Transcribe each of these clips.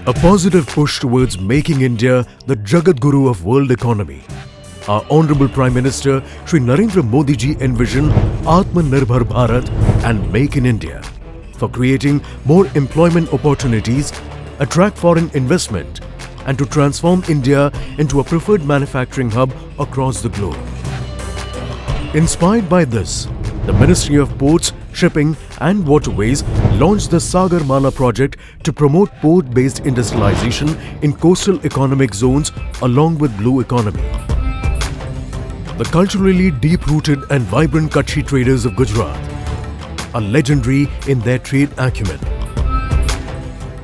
A positive push towards making India the Jagat Guru of world economy. Our Honorable Prime Minister Shri Narendra Modi ji envisioned Atmanirbhar Bharat and Make in India for creating more employment opportunities, attract foreign investment and to transform India into a preferred manufacturing hub across the globe. Inspired by this, the Ministry of Ports, Shipping and Waterways launched the Sagarmala project to promote port-based industrialization in coastal economic zones along with blue economy. The culturally deep-rooted and vibrant Kutchi traders of Gujarat are legendary in their trade acumen.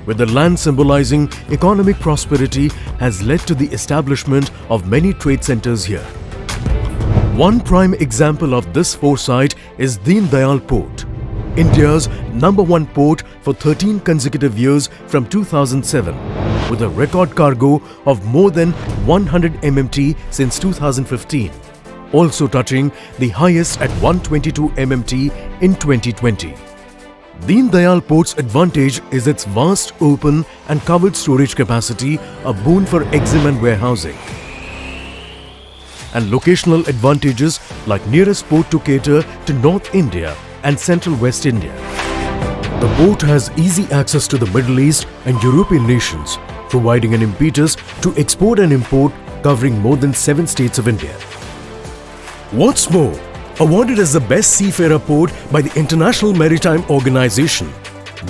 With the land symbolizing economic prosperity has led to the establishment of many trade centers here. One prime example of this foresight is Deen Dayal Port, India's #1 port for 13 consecutive years from 2007, with a record cargo of more than 100 MMT since 2015, also touching the highest at 122 MMT in 2020. Deen Dayal Port's advantage is its vast open and covered storage capacity, a boon for EXIM and warehousing, and locational advantages like nearest port to cater to North India and Central West India. The port has easy access to the Middle East and European nations, providing an impetus to export and import covering more than 7 states of India. What's more, awarded as the best seafarer port by the International Maritime Organization,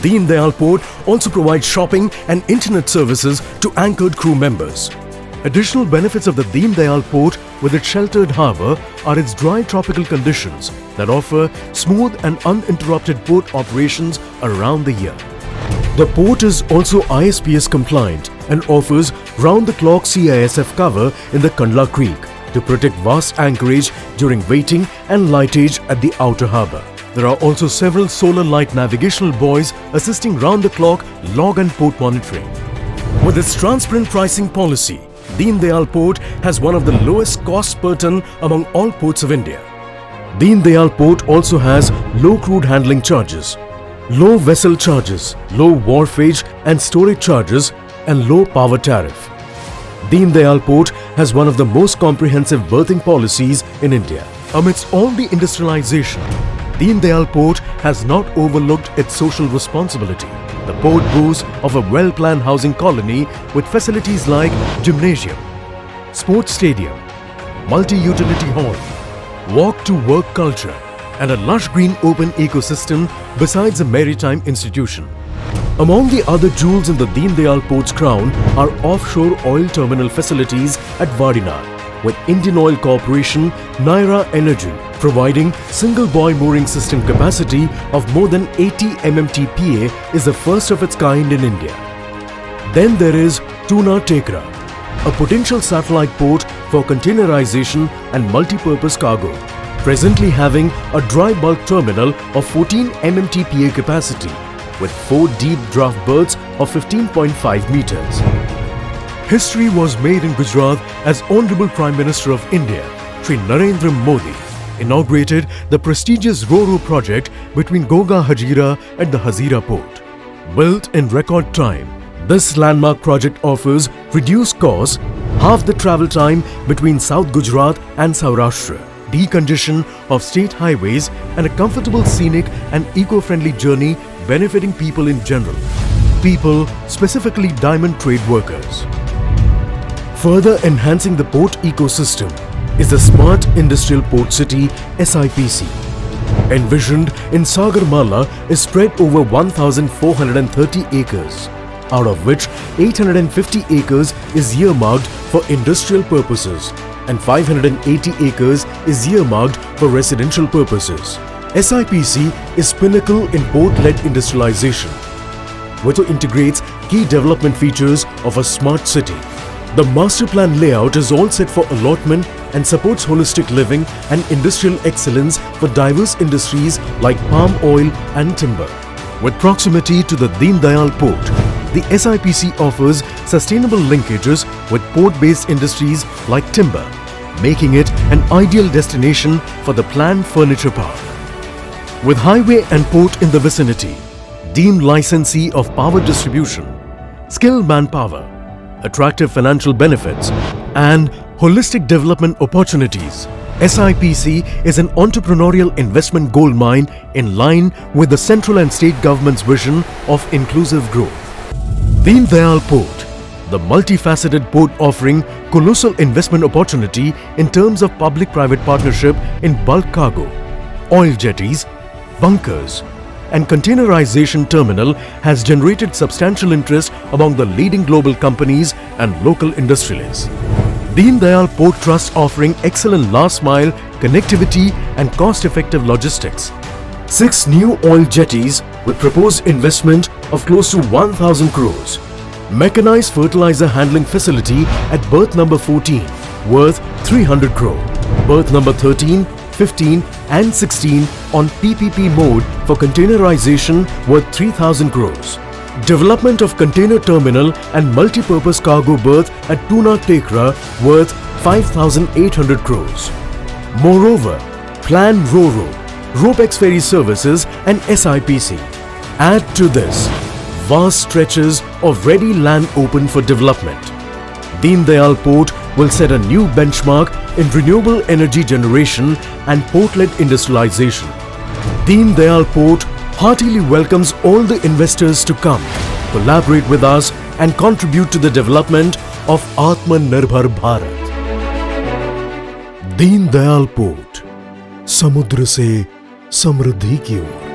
Deen Dayal Port also provides shopping and internet services to anchored crew members. Additional benefits of the Deen Dayal Port with its sheltered harbour are its dry tropical conditions that offer smooth and uninterrupted port operations around the year. The port is also ISPS compliant and offers round-the-clock CISF cover in the Kandla Creek to protect vast anchorage during waiting and lightage at the outer harbour. There are also several solar light navigational buoys assisting round-the-clock log and port monitoring. With its transparent pricing policy, Deen Dayal Port has one of the lowest costs per ton among all ports of India. Deen Dayal Port also has low crude handling charges, low vessel charges, low wharfage and storage charges and low power tariff. Deen Dayal Port has one of the most comprehensive berthing policies in India. Amidst all the industrialization, Deen Dayal Port has not overlooked its social responsibility. The port boasts of a well-planned housing colony with facilities like gymnasium, sports stadium, multi-utility hall, walk-to-work culture and a lush green open ecosystem besides a maritime institution. Among the other jewels in the Deen Dayal Port's crown are offshore oil terminal facilities at Vadinad, with Indian Oil Corporation, Naira Energy, providing single buoy mooring system capacity of more than 80 MMTPA is the first of its kind in India. Then there is Tuna Tekra, a potential satellite port for containerization and multi-purpose cargo, presently having a dry bulk terminal of 14 MMTPA capacity with 4 deep draft berths of 15.5 meters. History was made in Gujarat as Honorable Prime Minister of India, Shri Narendra Modi, inaugurated the prestigious Ro-Ro project between Goga Hazira and the Hazira port. Built in record time, this landmark project offers reduced costs, half the travel time between South Gujarat and Saurashtra, decongestion of state highways and a comfortable scenic and eco-friendly journey benefiting people in general, people specifically diamond trade workers. Further enhancing the port ecosystem is the Smart Industrial Port City SIPC. Envisioned in Sagarmala is spread over 1,430 acres, out of which 850 acres is earmarked for industrial purposes and 580 acres is earmarked for residential purposes. SIPC is pinnacle in port-led industrialization, which integrates key development features of a smart city. The master plan layout is all set for allotment and supports holistic living and industrial excellence for diverse industries like palm oil and timber. With proximity to the Deen Dayal Port, the SIPC offers sustainable linkages with port-based industries like timber, making it an ideal destination for the planned furniture park. With highway and port in the vicinity, deemed licensee of power distribution, skilled manpower, attractive financial benefits, and holistic development opportunities. SIPC is an entrepreneurial investment goldmine in line with the central and state government's vision of inclusive growth. Deen Dayal Port, the multifaceted port offering colossal investment opportunity in terms of public-private partnership in bulk cargo, oil jetties, bunkers, and containerization terminal has generated substantial interest among the leading global companies and local industrialists. Deen Dayal Port Trust offering excellent last-mile connectivity and cost-effective logistics. 6 new oil jetties with proposed investment of close to 1,000 crores. Mechanized fertilizer handling facility at berth number 14 worth 300 crore. Berth number 13, 15 and 16 on PPP mode for containerization worth 3,000 crores. Development of container terminal and multi-purpose cargo berth at Tuna Tekra worth 5,800 crores. Moreover, planned RoRo, RoPax ferry services and SIPC. Add to this, vast stretches of ready land open for development. Deen Dayal Port will set a new benchmark in renewable energy generation and port-led industrialization. Deen Dayal Port heartily welcomes all the investors to come, collaborate with us and contribute to the development of Atmanirbhar Bharat. Deen Dayal Port, समुद्र से समृद्धि की ओर।